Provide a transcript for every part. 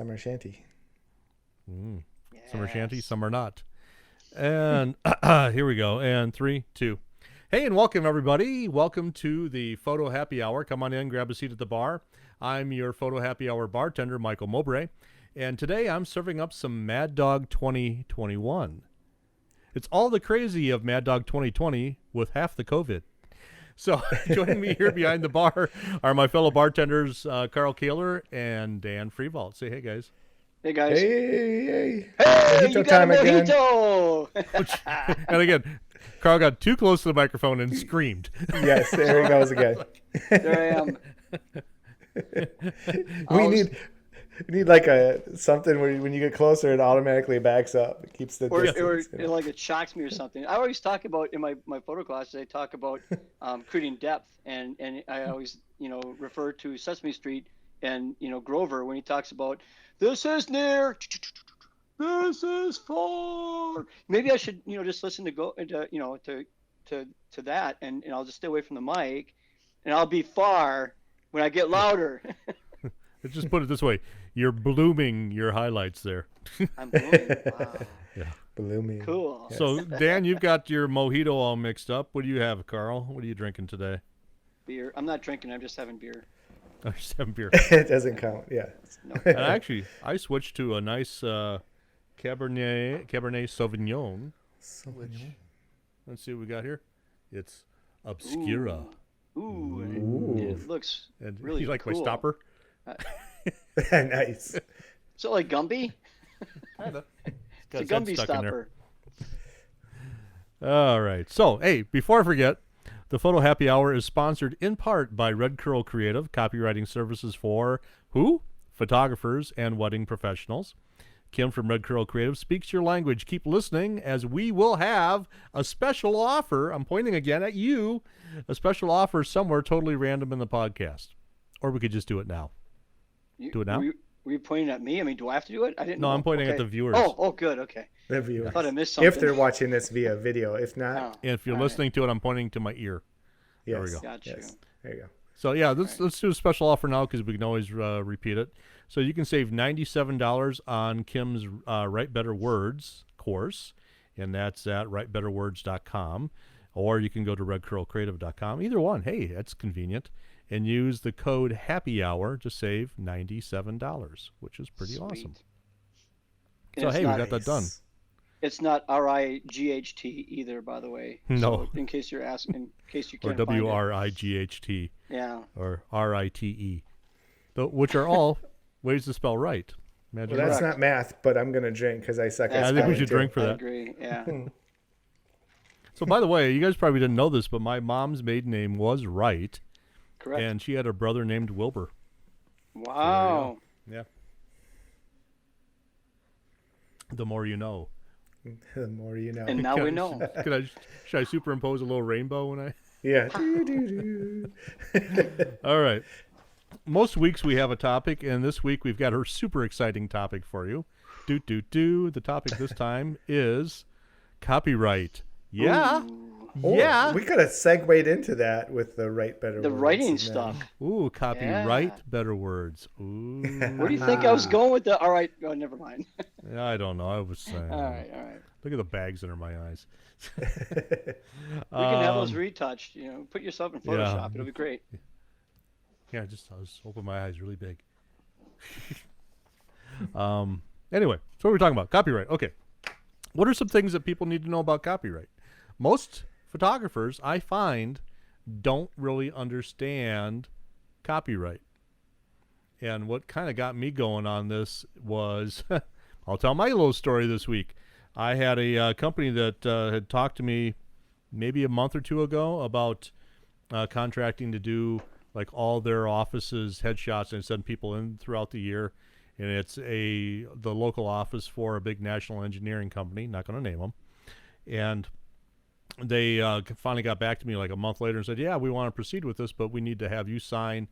summer shanty. Yes. Some are shanty, some are not. And here we go. And 3, 2. Hey, and welcome, everybody. Welcome to the Photo Happy Hour. Come on in, grab a seat at the bar. I'm your Photo Happy Hour bartender, Michael Mowbray. And today I'm serving up some Mad Dog 2021. It's all the crazy of Mad Dog 2020 with half the COVID. So joining me here behind the bar are my fellow bartenders, Carl Kaler and Dan Freevault. Say hey, guys. Hey, guys. Hey, Hey, you got a mojito! And again, Carl got too close to the microphone and screamed. Yes, there he goes again. There I am. We need like something where when you get closer, it automatically backs up. It keeps the distance. Or like it shocks me or something. I always talk about, in my photo classes, I talk about creating depth. And I always, refer to Sesame Street and, Grover when he talks about, this is near, this is far. Maybe I should, just listen to that, and I'll just stay away from the mic, and I'll be far when I get louder. Let's just put it this way: you're blooming your highlights there. I'm blooming. Wow. Yeah, blooming. Cool. Yes. So Dan, you've got your mojito all mixed up. What do you have, Carl? What are you drinking today? Beer. I'm not drinking. I'm just having beer. I just having beer. It doesn't count. Yeah. No. And actually, I switched to a nice Cabernet Sauvignon. Let's see what we got here. It's Obscura. Ooh. It looks And really you like cool. my stopper? Nice. So like Gumby? Kinda. It's a Got Gumby stuck in there. stopper. All right. So, hey, before I forget, the Photo Happy Hour is sponsored in part by Red Curl Creative, copywriting services for who? Photographers and wedding professionals. Kim from Red Curl Creative speaks your language. Keep listening as we will have a special offer. I'm pointing again at you. A special offer somewhere totally random in the podcast. Or we could just do it now. Do it now? Were you pointing at me? I mean, do I have to do it? I didn't know. No, I'm pointing at Okay. the viewers. Oh, good. Okay. The I viewers. thought I missed something. If they're watching this via video, if not, Oh, And if you're all right. listening to it, I'm pointing to my ear. yes. There we go. Got you. Yes. There you go. So yeah, let's do a special offer now because we can always repeat it. So you can save $97 on Kim's Write Better Words course, and that's at writebetterwords.com, or you can go to redcurlcreative.com. Either one, hey, that's convenient, and use the code Happy Hour to save $97, which is pretty Sweet. awesome. And So it's hey, we not- got that done. It's not RIGHT either, by the way. No. So in case you're asking, in case you Or can't find it. WRIGHT Yeah. or RITE, which are all ways to spell right. Imagine Well, that's that. not math, but I'm gonna drink because I suck Yeah, at I think we spelling, should too. drink for I that. agree. Yeah. So, by the way, you guys probably didn't know this, but my mom's maiden name was Wright, Correct. and she had a brother named Wilbur. Wow. Yeah. The more you know. The more you know. And now we know. Should I superimpose a little rainbow when I? Yeah. Doo-doo-doo. All right. Most weeks we have a topic, and this week we've got a super exciting topic for you. The topic this time is copyright. Yeah. Oh, Yeah. we could have segued into that with the Write Better The Words writing and stuff. Ooh, copyright Yeah. better words. Ooh. Where do you think I was going with the? All right. Oh, never mind. I don't know. I was saying. All right. Look at the bags under my eyes. We can have those retouched. Put yourself in Photoshop. yeah. It'll be great. Yeah, I was open my eyes really big. Anyway, so what are we talking about? Copyright. Okay. What are some things that people need to know about copyright? Most photographers, I find, don't really understand copyright. And what kind of got me going on this was, I'll tell my little story this week. I had a company that had talked to me maybe a month or two ago about contracting to do like all their offices headshots and send people in throughout the year. And it's the local office for a big national engineering company, not going to name them. And they finally got back to me like a month later and said, yeah, we want to proceed with this, but we need to have you sign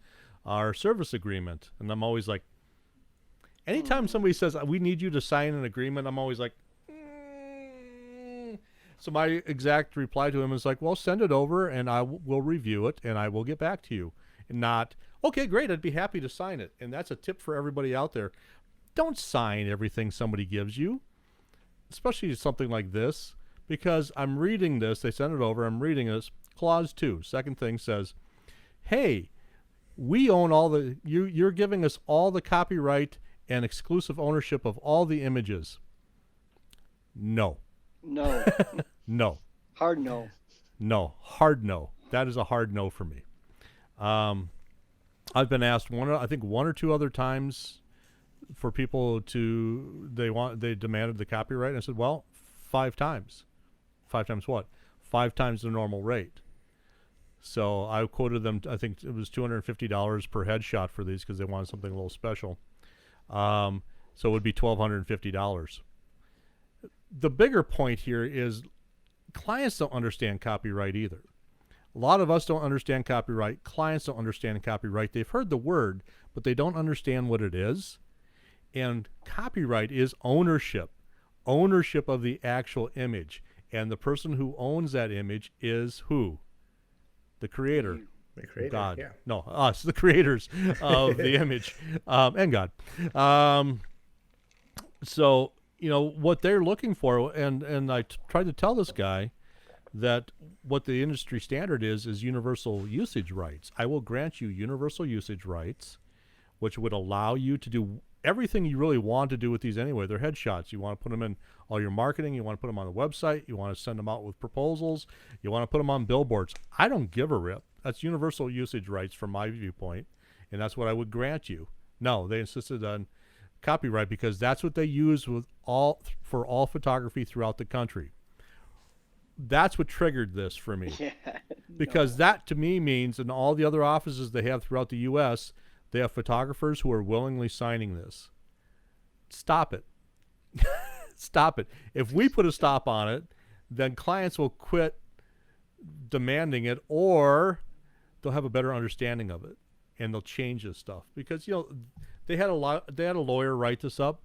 our service agreement. And I'm always like, anytime somebody says, we need you to sign an agreement, I'm always like, So my exact reply to him is like, well, send it over and I will review it and I will get back to you. And not, okay, great, I'd be happy to sign it. And that's a tip for everybody out there. don't sign everything somebody gives you, especially something like this, because I'm reading this. They sent it over. I'm reading this. Clause 2, second thing says, hey, we own all the, you're giving us all the copyright and exclusive ownership of all the images. No. No. No. Hard no. No. Hard no. That is a hard no for me. I've been asked I think one or two other times for people to, they demanded the copyright. And I said, well, 5 times. 5 times what? 5 times the normal rate. So I quoted them, I think it was $250 per headshot for these because they wanted something a little special. So it would be $1,250. The bigger point here is clients don't understand copyright either. A lot of us don't understand copyright. Clients don't understand copyright. They've heard the word, but they don't understand what it is. And copyright is ownership of the actual image. And the person who owns that image is who? The creator. The creator, God. yeah. No, us, the creators of the image, and God. So, what they're looking for, and I tried to tell this guy that what the industry standard is universal usage rights. I will grant you universal usage rights, which would allow you to do everything you really want to do with these anyway. They're headshots. You want to put them in all your marketing. You want to put them on the website. You want to send them out with proposals. You want to put them on billboards. I don't give a rip. That's universal usage rights from my viewpoint, and that's what I would grant you. No, they insisted on copyright because that's what they use for all photography throughout the country. That's what triggered this for me. Yeah, because that to me means in all the other offices they have throughout the U.S., they have photographers who are willingly signing this. Stop it. Stop it. If we put a stop on it, then clients will quit demanding it, or they'll have a better understanding of it and they'll change this stuff. Because they had a lawyer write this up.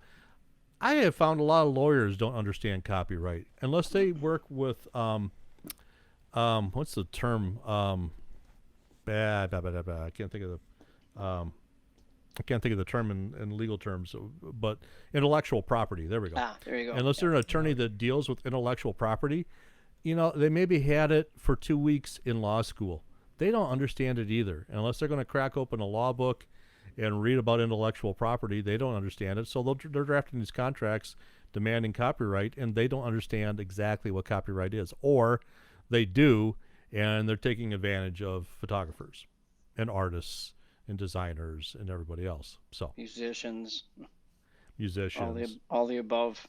I have found a lot of lawyers don't understand copyright unless they work with what's the term? I can't think of the term in legal terms, but intellectual property. There we go. There you go. Unless they're an attorney that deals with intellectual property, they maybe had it for 2 weeks in law school. They don't understand it either. Unless they're going to crack open a law book and read about intellectual property, they don't understand it. So they're drafting these contracts demanding copyright, and they don't understand exactly what copyright is. Or they do, and they're taking advantage of photographers and artists and designers and everybody else. So musicians, all the above.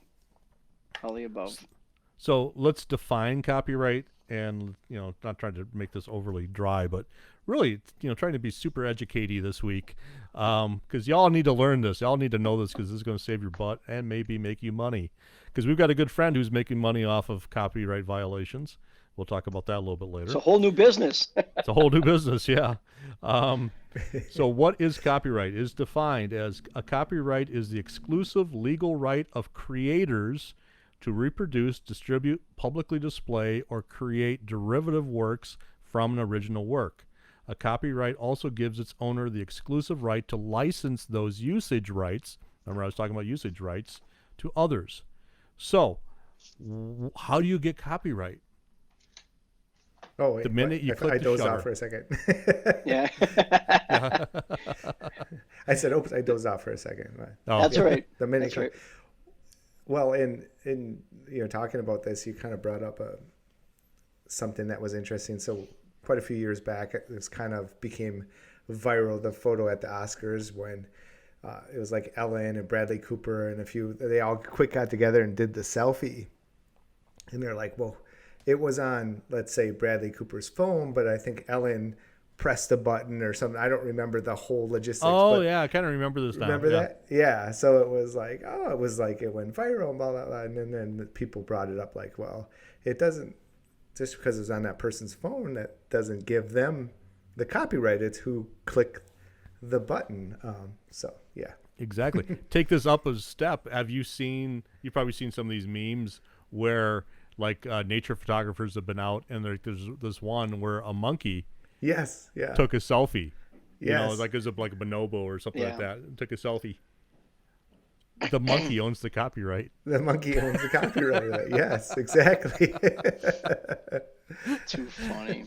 So let's define copyright, and not trying to make this overly dry, but really trying to be super educaty this week, because y'all need to learn this. Y'all need to know this because this is going to save your butt and maybe make you money, because we've got a good friend who's making money off of copyright violations. We'll talk about that a little bit later. It's a whole new business. It's a whole new business, yeah. So what is copyright? It is defined as a copyright is the exclusive legal right of creators to reproduce, distribute, publicly display, or create derivative works from an original work. A copyright also gives its owner the exclusive right to license those usage rights. Remember, I was talking about usage rights to others. So, how do you get copyright? Oh, wait, the minute you click I the dozed shutter. off for a second. Yeah. I said, oops, I dozed off for a second. Oh. That's right. The minute. That's right. Well, in talking about this, you kind of brought up something that was interesting. So quite a few years back, this kind of became viral, the photo at the Oscars when it was like Ellen and Bradley Cooper and they all quick got together and did the selfie. And they're like, well, it was on, let's say, Bradley Cooper's phone, but I think Ellen pressed a button or something. I don't remember the whole logistics. Oh, yeah, I kind of remember this now. Remember that? Yeah. So it was like, it went viral and blah, blah, blah. And then people brought it up like, well, it doesn't, just because it's on that person's phone, that doesn't give them the copyright. It's who clicked the button. So, yeah. Exactly. Take this up a step. You've probably seen some of these memes where like nature photographers have been out, and there's this one where a monkey yes, yeah, took a selfie. Yes. Like it was like a bonobo or something like that. And took a selfie. The monkey owns the copyright. The monkey owns the copyright. Yes, exactly. Too funny.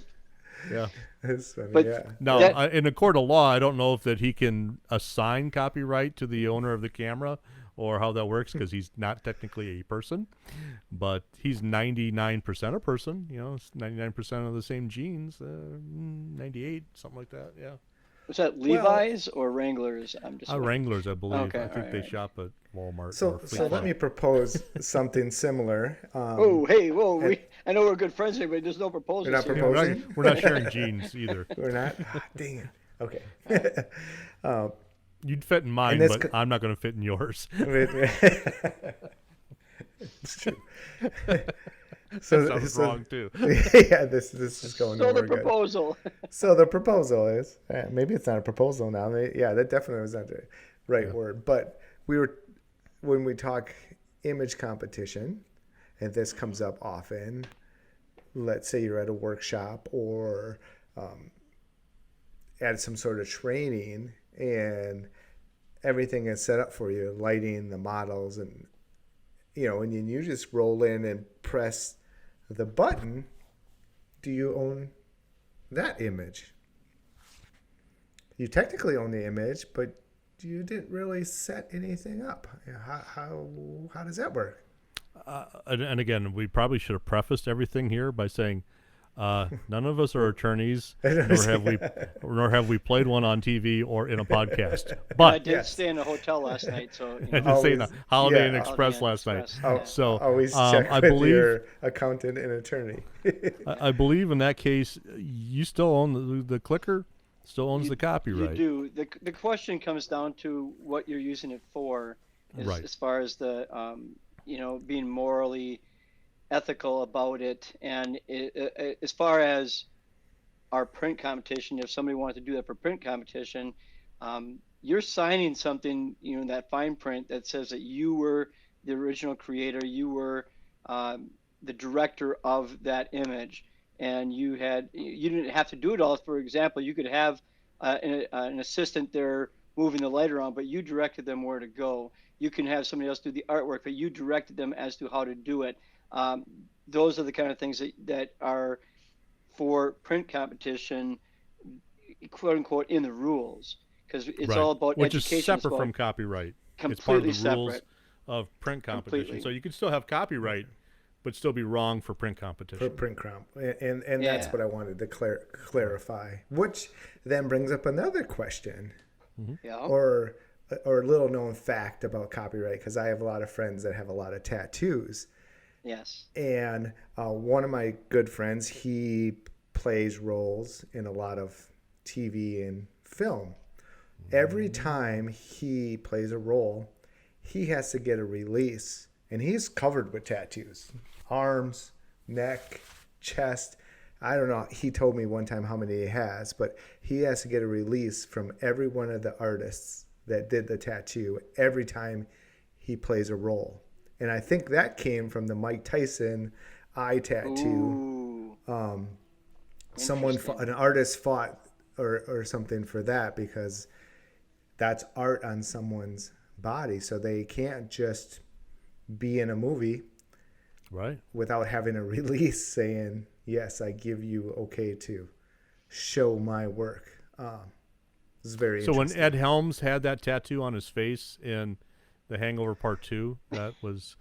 Yeah. That's funny, But yeah. Now, That- in a court of law, I don't know if that he can assign copyright to the owner of the camera or how that works because he's not technically a person, but he's 99% a person. You know, it's 99% of the same genes, 98, something like that. Yeah. Was that Levi's or Wranglers? I'm just Wranglers, I believe. Okay, I think alright, they right. shop at Walmart. So, or Fleet so let Farm. me propose something similar. Oh, hey, whoa! I know we're good friends here, but there's no proposals We're not here. Yeah, we're, proposing? not, we're not sharing genes either. We're not? Ah, dang it. Okay. You'd fit in mine, this but I'm not going to fit in yours. It's true. So, That sounds wrong too. yeah, this is going So the nowhere good. proposal. So the proposal is maybe it's not a proposal now. Yeah, that definitely was not the right word. But when we talk image competition, and this comes up often. Let's say you're at a workshop or at some sort of training, and everything is set up for you, lighting, the models, and and you just roll in and press the button. Do you own that image? You technically own the image, but you didn't really set anything up. How does that work? And again, we probably should have prefaced everything here by saying none of us are attorneys, nor have we played one on TV or in a podcast. I But did stay in a hotel last night, so I just say Always- Holiday Inn yeah. Express Holiday Inn last night. Express, yeah. So Always check I with believe your accountant and attorney. I believe in that case you still own the clicker, still owns the copyright. You do. The question comes down to what you're using it for, Right. as far as the being morally ethical about it, and as far as our print competition, if somebody wanted to do that for print competition, you're signing something, that fine print that says that you were the original creator, you were the director of that image, and you didn't have to do it all. For example, you could have an assistant there moving the light around, but you directed them where to go. You can have somebody else do the artwork, but you directed them as to how to do it. Those are the kind of things that are for print competition, quote unquote, in the rules, because it's Right. all about Which education. is separate from copyright. Completely It's part of the separate. rules of print competition. Completely. So you could still have copyright, but still be wrong for print For competition. print comp, and that's Yeah. what I wanted to clarify. Which then brings up another question, Yeah. or a little known fact about copyright, because I have a lot of friends that have a lot of tattoos, Yes. and one of my good friends, he plays roles in a lot of TV and film. Every time he plays a role, he has to get a release, and he's covered with tattoos, arms, neck, chest. I don't know. He told me one time how many he has, but he has to get a release from every one of the artists that did the tattoo every time he plays a role. And I think that came from the Mike Tyson eye tattoo. Ooh. An artist fought or something for that, because that's art on someone's body. So they can't just be in a movie Right. without having a release saying, yes, I give you okay to show my work. This is very So when interesting. Ed Helms had that tattoo on his face in The Hangover Part 2, that was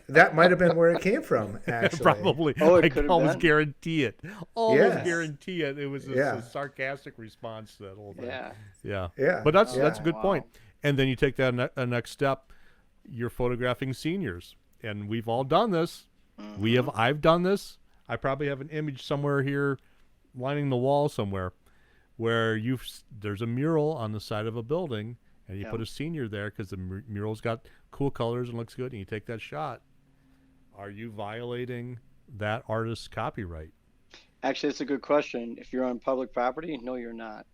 That might have been where it came from, actually. probably, Oh, it I could have almost been. guarantee it. Almost Yes. guarantee it. It was Yeah. a sarcastic response to that whole thing. Yeah. Yeah. Yeah. But that's Yeah. a good Wow. point. And then you take that a next step. You're photographing seniors, and we've all done this. I've done this. I probably have an image somewhere here, lining the wall somewhere, where there's a mural on the side of a building, and you Yeah. put a senior there because the mural's got cool colors and looks good, and you take that shot. Are you violating that artist's copyright? Actually, it's a good question. If you're on public property, no, you're not.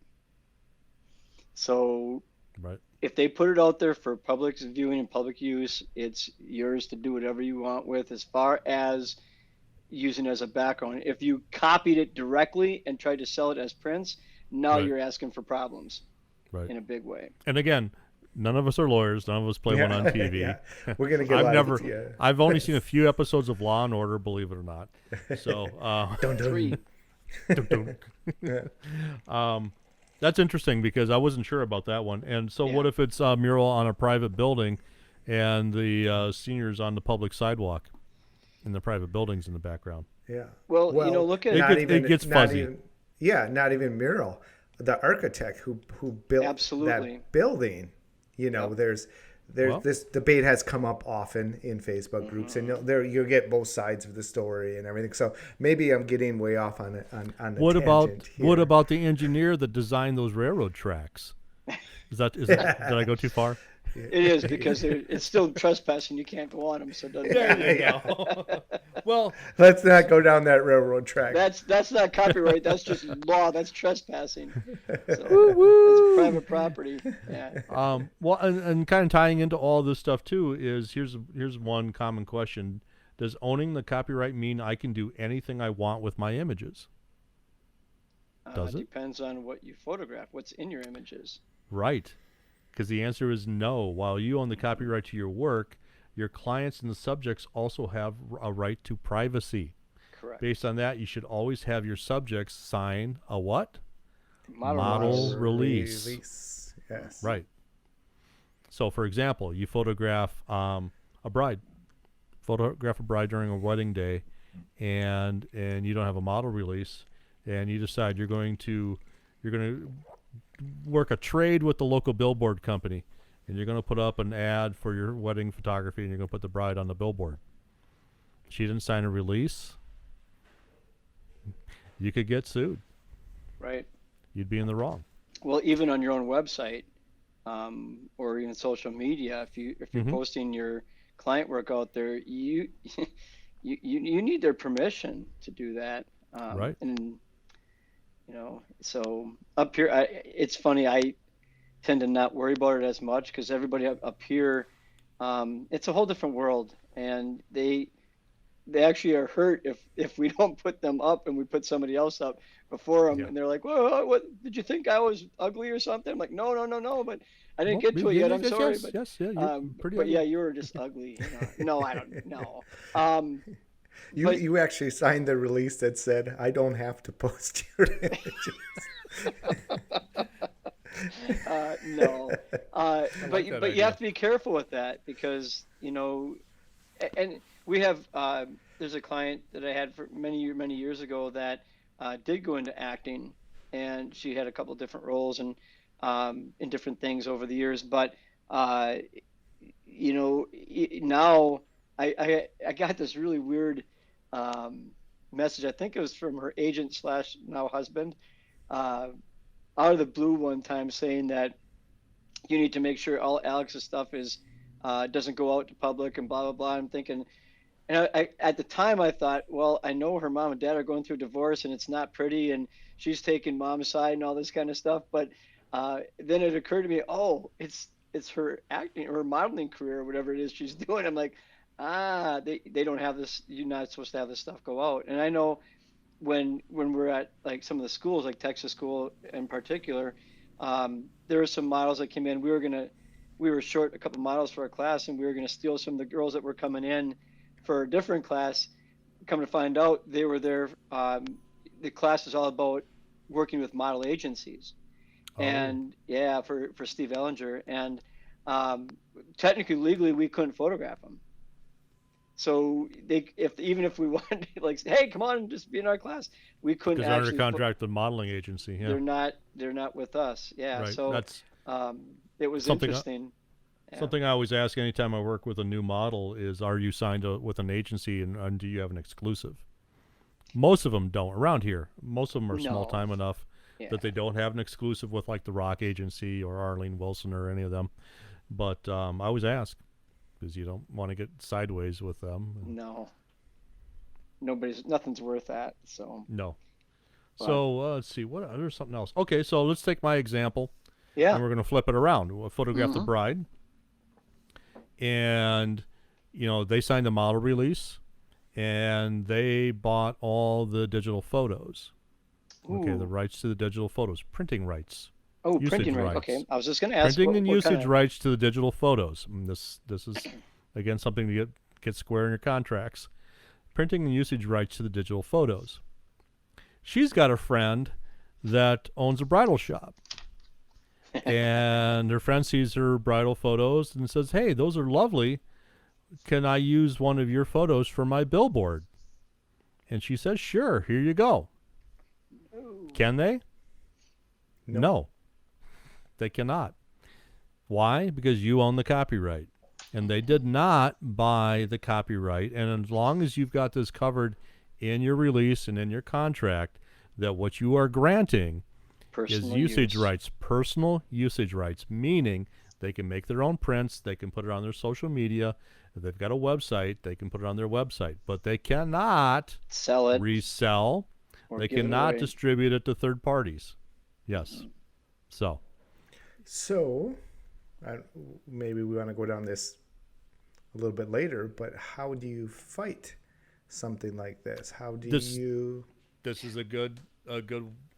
So Right. if they put it out there for public viewing and public use, it's yours to do whatever you want with, as far as using it as a background. If you copied it directly and tried to sell it as prints, now Right. you're asking for problems Right. in a big way. And again, None of us are lawyers. None of us play one on TV. Yeah. We're gonna get. I've only seen a few episodes of Law and Order, believe it or not. So, Dun, dun. 3. That's interesting because I wasn't sure about that one. And so, what if it's a mural on a private building, and the seniors on the public sidewalk, and the private buildings in the background? Yeah. Well, look at it gets fuzzy. Not even mural. The architect who built that building. There's this debate has come up often in Facebook groups, and you'll get both sides of the story and everything. So maybe I'm getting way off on the what tangent here. What about the engineer that designed those railroad tracks? Did I go too far? It is, because it's still trespassing. You can't go on them, so it doesn't There you go. Well, let's not go down that railroad track. That's not copyright. That's just law. That's trespassing. So it's private property. Yeah. Well, and kind of tying into all this stuff too is here's one common question: does owning the copyright mean I can do anything I want with my images? Does it? Depends on what you photograph. What's in your images? Right. Because the answer is no. While you own the copyright to your work, your clients and the subjects also have a right to privacy. Correct. Based on that, you should always have your subjects sign a what? Model release. Yes. Right. So, for example, you photograph a bride. Photograph a bride during a wedding day, and you don't have a model release, and you decide you're going to work a trade with the local billboard company, and you're going to put up an ad for your wedding photography, and you're going to put the bride on the billboard. She didn't sign a release. You could get sued. Right. You'd be in the wrong. Well, even on your own website, or even social media, if you're posting your client work out there, you need their permission to do that. Right. And so up here, it's funny. I tend to not worry about it as much because everybody up here, it's a whole different world, and they actually are hurt if we don't put them up and we put somebody else up before them, and they're like, "Whoa, what did you think I was ugly or something?" I'm like, "No, but I didn't get to it yet. I'm sorry, but you're pretty ugly. Yeah, you were just ugly. No, I don't know." You actually signed the release that said, "I don't have to post your images." No, but you have to be careful with that because and we have there's a client that I had for many years ago that did go into acting, and she had a couple different roles and in different things over the years, but now I got this really weird message. I think it was from her agent / now husband, out of the blue one time, saying that you need to make sure all Alex's stuff is doesn't go out to public and blah blah blah. I'm thinking, and I at the time I thought, well, I know her mom and dad are going through a divorce and it's not pretty, and she's taking mom's side and all this kind of stuff. But then it occurred to me, oh, it's her acting or her modeling career or whatever it is she's doing. I'm like, they don't have this. You're not supposed to have this stuff go out. And I know when we're at like some of the schools, like Texas School in particular, there were some models that came in. We were short a couple models for our class, and we were going to steal some of the girls that were coming in for a different class. Come to find out, they were there. The class is all about working with model agencies, and for Steve Ellinger. And technically, legally, we couldn't photograph them. So even if we wanted, like, hey, come on, just be in our class, we couldn't. Because they're under contract with the modeling agency. Yeah. They're not with us. Yeah. Right. So that's it was interesting. Something I always ask anytime I work with a new model is, are you signed with an agency and do you have an exclusive? Most of them don't around here. Most of them are small time enough that they don't have an exclusive with like the Rock Agency or Arlene Wilson or any of them. But I always ask because you don't want to get sideways with them. No. Nothing's worth that. So no. But, so let's see. There's something else. Okay, so let's take my example. Yeah. And we're going to flip it around. We'll photograph the bride. And, they signed a model release, and they bought all the digital photos. Ooh. Okay, the rights to the digital photos, printing rights. Oh, Usage printing right. rights. Okay, I was just going to ask Printing and what usage kind of, rights to the digital photos. And this is again something to get square in your contracts. Printing and usage rights to the digital photos. She's got a friend that owns a bridal shop. And her friend sees her bridal photos and says, "Hey, those are lovely. Can I use one of your photos for my billboard?" And she says, "Sure, here you go." Can they? No, they cannot. Why? Because you own the copyright. And they did not buy the copyright. And as long as you've got this covered in your release and in your contract, that what you are granting personal is usage use. rights, personal usage rights, meaning they can make their own prints, they can put it on their social media. If they've got a website, they can put it on their website. But they cannot Sell it resell. or They give it cannot away. distribute it to third parties. Yes. So, So, maybe we want to go down this a little bit later, but how do you fight something like this? How do you? this is a good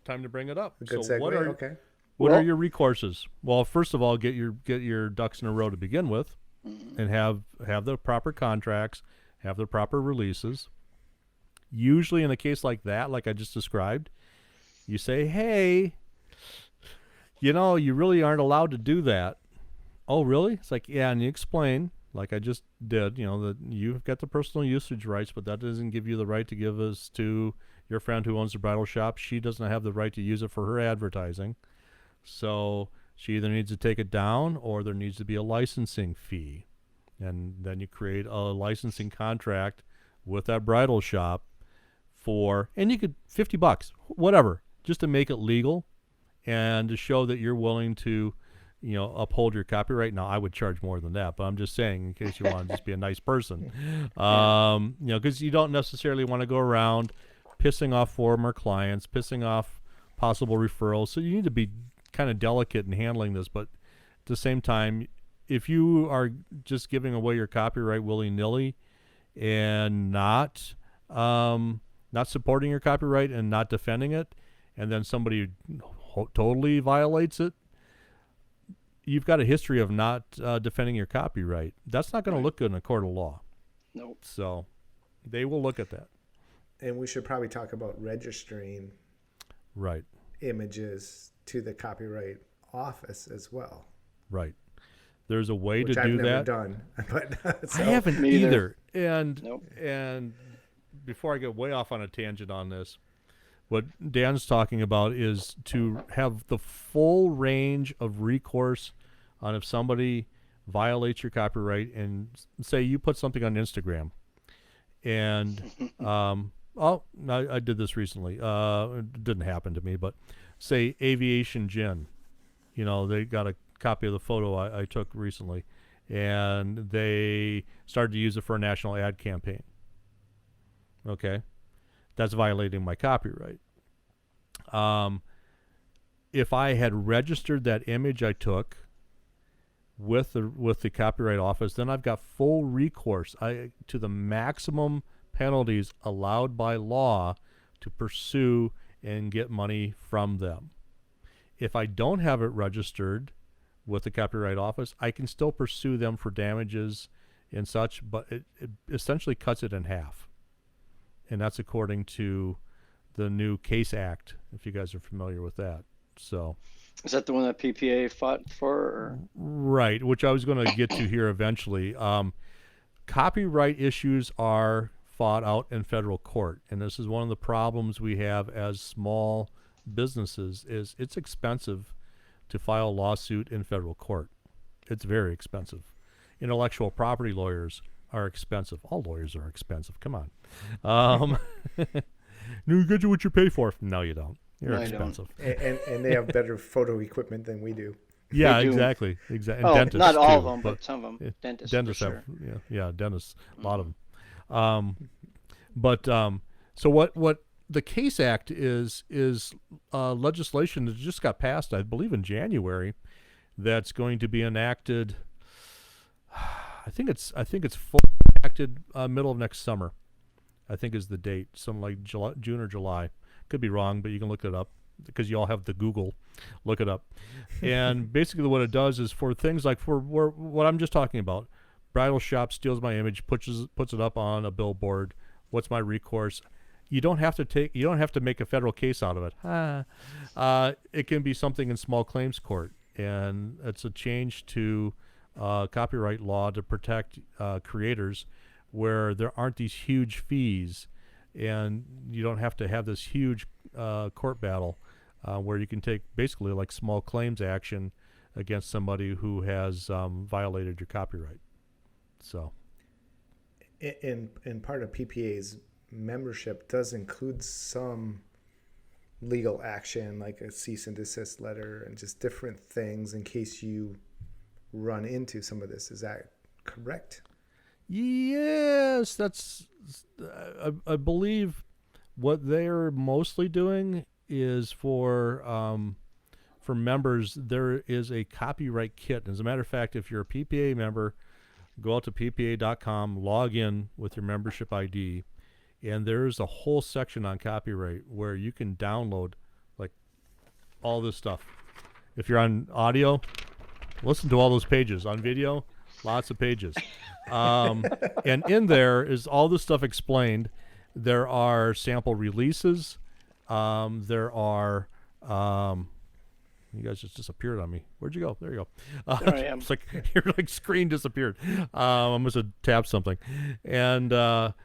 time to bring it up. A good So segue. what are Okay. what Well- are your recourses? Well, first of all, get your ducks in a row to begin with, and have the proper contracts, have the proper releases. Usually, in a case like that, like I just described, you say, "Hey, you really aren't allowed to do that." "Oh, really?" It's like, "Yeah," and you explain, like I just did, that you've got the personal usage rights, but that doesn't give you the right to give us to your friend who owns the bridal shop. She doesn't have the right to use it for her advertising. So she either needs to take it down or there needs to be a licensing fee. And then you create a licensing contract with that bridal shop and you could $50, whatever, just to make it legal and to show that you're willing to, uphold your copyright. Now, I would charge more than that, but I'm just saying in case you want to just be a nice person, because you don't necessarily want to go around pissing off former clients, pissing off possible referrals. So you need to be kind of delicate in handling this, but at the same time, if you are just giving away your copyright willy-nilly and not supporting your copyright and not defending it, and then somebody totally violates it, you've got a history of not defending your copyright. That's not going to look good in a court of law. Nope. So they will look at that. And we should probably talk about registering Right. images to the Copyright Office as well. Right. There's a way Which to I've do never that. done, but so, I haven't Me either. either. And Nope. and before I get way off on a tangent on this, what Dan's talking about is to have the full range of recourse on if somebody violates your copyright, and say you put something on Instagram, and I did this recently. It didn't happen to me, but say Aviation Gin, they got a copy of the photo I took recently, and they started to use it for a national ad campaign. Okay, that's violating my copyright. If I had registered that image I took with the Copyright Office, then I've got full recourse to the maximum penalties allowed by law to pursue and get money from them. If I don't have it registered with the Copyright Office, I can still pursue them for damages and such, but it essentially cuts it in half. And that's according to the new Case Act, if you guys are familiar with that. So, Is that the one that PPA fought for? Or? right, which I was going to get to here eventually. Copyright issues are fought out in federal court, and this is one of the problems we have as small businesses. Is it's expensive to file a lawsuit in federal court. It's very expensive. Intellectual property lawyers are expensive. All lawyers are expensive. Come on. You get what you pay for. No, you don't. You're No, I don't. expensive. and they have better photo equipment than we do. Yeah, do. exactly. Exactly. Oh, Dentists not all too, of them, but some of them. Dentists, dentists for have, sure. yeah, dentists, a lot of them. So what the Case Act is legislation that just got passed, I believe, in January, that's going to be enacted. I think it's fully enacted middle of next summer. I think is the date, something like June or July. Could be wrong, but you can look it up. because you all have the Google. Look it up. And basically what it does is for things like what I'm just talking about, bridal shop steals my image, puts it up on a billboard. What's my recourse? You don't have to make a federal case out of it. It can be something in small claims court, and it's a change to copyright law to protect creators, where there aren't these huge fees, and you don't have to have this huge court battle where you can take basically like small claims action against somebody who has violated your copyright. So, in part of PPA's membership does include some legal action, like a cease and desist letter and just different things in case you run into some of this. Is that correct? Yes, that's. I believe what they're mostly doing is for members. There is a copyright kit. As a matter of fact, if you're a PPA member, go out to ppa.com, log in with your membership ID, and there's a whole section on copyright where you can download like all this stuff. If you're on audio, listen to all those pages. On video, lots of pages. And in there is all this stuff explained. There are sample releases. There are you guys just disappeared on me. Where'd you go? There you go. There I am. It's like your screen disappeared. I must have tapped something. And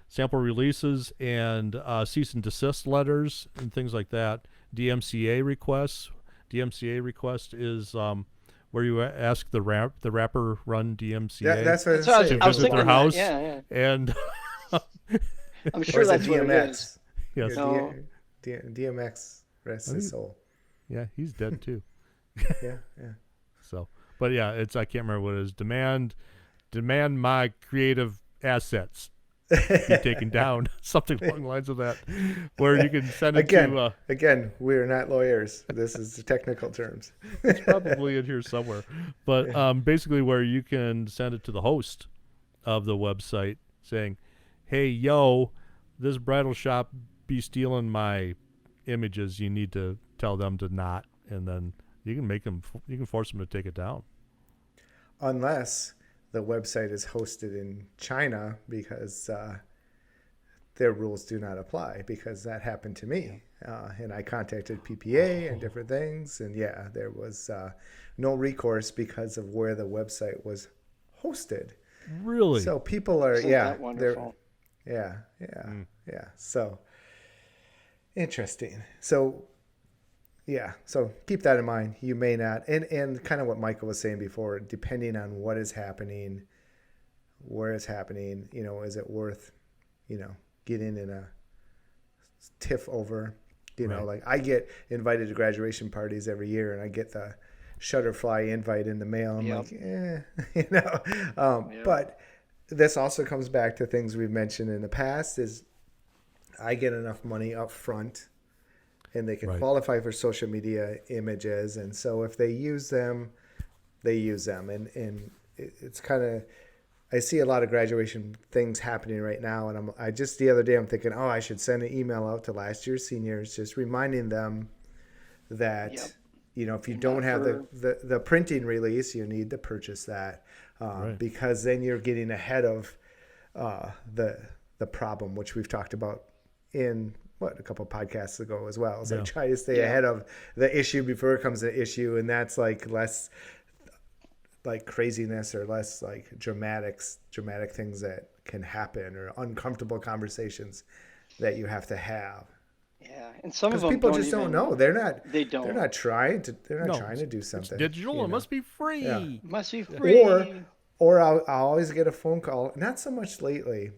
sample releases and cease and desist letters and things like that. DMCA requests. DMCA request is where you ask the rapper run DMCA That's what That's what to I was visit their thinking house. that. Yeah. And I'm or sure is it that's what it is. DMX? yes, No. DMX rest his soul. yeah, he's dead too. Yeah. So, but yeah, I can't remember what it is. Demand my creative assets be taken down. Something along the lines of that, where you can send it to. Again, we're not lawyers. This is the technical terms. It's probably in here somewhere, but basically where you can send it to the host of the website saying, "Hey, yo, this bridal shop be stealing my images. You need to tell them to not," and then you can force them to take it down. Unless the website is hosted in China, because their rules do not apply, because that happened to me. And I contacted PPA and different things. And yeah, there was no recourse because of where the website was hosted. Really? So people are, Isn't yeah. that wonderful? Yeah. So interesting. So yeah, so keep that in mind. You may not, and kind of what Michael was saying before, depending on what is happening, where it's happening, is it worth, getting in a tiff over, Right. like I get invited to graduation parties every year, and I get the Shutterfly invite in the mail. I'm Yep. like, but this also comes back to things we've mentioned in the past is I get enough money up front, and they can Right. qualify for social media images. And so if they use them, they use them. And it's kind of, I see a lot of graduation things happening right now. And I just the other day, I'm thinking, I should send an email out to last year's seniors, just reminding them that, Yep. if you And don't not have for- the printing release, you need to purchase that Right. because then you're getting ahead of the problem, which we've talked about in a couple of podcasts ago as well. It's like try to stay ahead of the issue before it becomes an issue, and that's like less like craziness or less like dramatic things that can happen or uncomfortable conversations that you have to have. Yeah, and some of Because them people don't just don't even know. They're not. They don't. They're not trying to. They're not No, trying to do It's something. digital. It must be free. Yeah. Must be free. Or I'll always get a phone call. Not so much lately,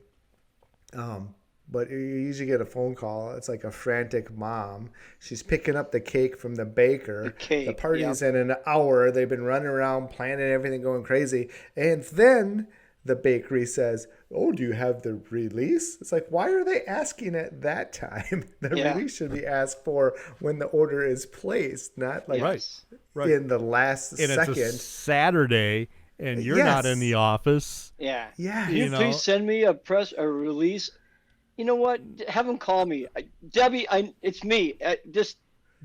but you usually get a phone call. It's like a frantic mom. She's picking up the cake from the baker. The cake, The party's in an hour. They've been running around planning everything, going crazy, and then the bakery says, "Oh, do you have the release?" It's like, why are they asking at that time? The Yeah. release should be asked for when the order is placed, not like Yes. Right. in the last And second. it's a Saturday, and you're not in the office. Yeah. Yeah. Can you, You know- please send me a release? You know what? Have them call me. Debbie, it's me. Just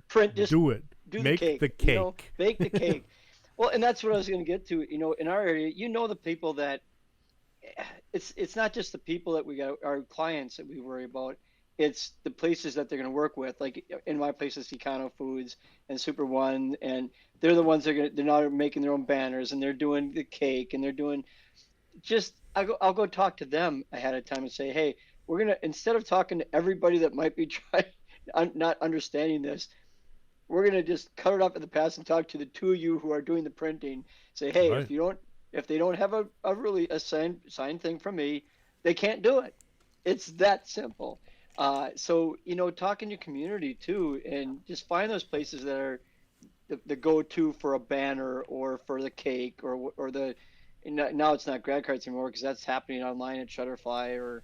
print, just Do it. do Make the cake. the cake. Bake the cake. Well, and that's what I was going to get to. In our area, the people that it's not just the people that we got, our clients that we worry about. It's the places that they're going to work with. Like in my place, it's Econo Foods and Super One, and they're the ones they're not making their own banners, and they're doing the cake, and they're doing I'll go talk to them ahead of time and say, hey, we're gonna, instead of talking to everybody that might be not understanding this, we're gonna just cut it off at the pass and talk to the two of you who are doing the printing. Say, hey, Right. if they don't have a signed thing from me, they can't do it. It's that simple. So talking to community too, and just find those places that are the go-to for a banner or for the cake or the, now it's not grad cards anymore because that's happening online at Shutterfly or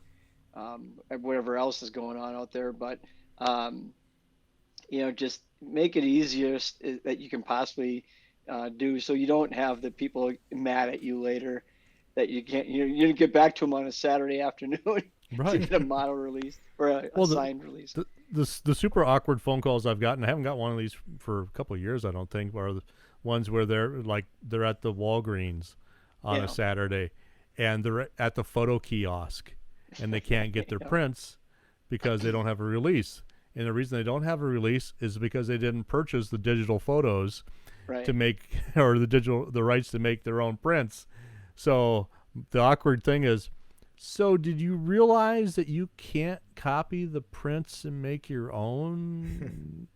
whatever else is going on out there. But just make it easiest that you can possibly do, so you don't have the people mad at you later that you can't you get back to them on a Saturday afternoon Right. to get a model released or a signed release. The super awkward phone calls I've gotten, I haven't got one of these for a couple of years, I don't think, are the ones where they're at the Walgreens on a Saturday, and they're at the photo kiosk, and they can't get their prints because they don't have a release. And the reason they don't have a release is because they didn't purchase the digital photos to make, or the rights to make their own prints. So the awkward thing is, so did you realize that you can't copy the prints and make your own?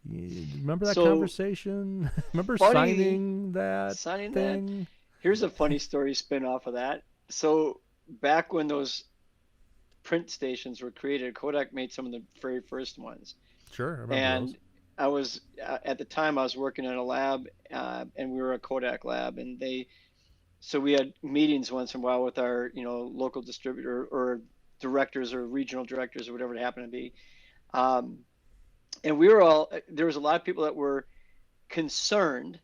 Remember that conversation? Remember signing that thing? Here's a funny story spin off of that. So back when those print stations were created, Kodak made some of the very first ones. Sure, I remember and those. I was at the time I was working in a lab, and we were a Kodak lab, and so we had meetings once in a while with our local distributor or directors or regional directors or whatever it happened to be, and there was a lot of people that were concerned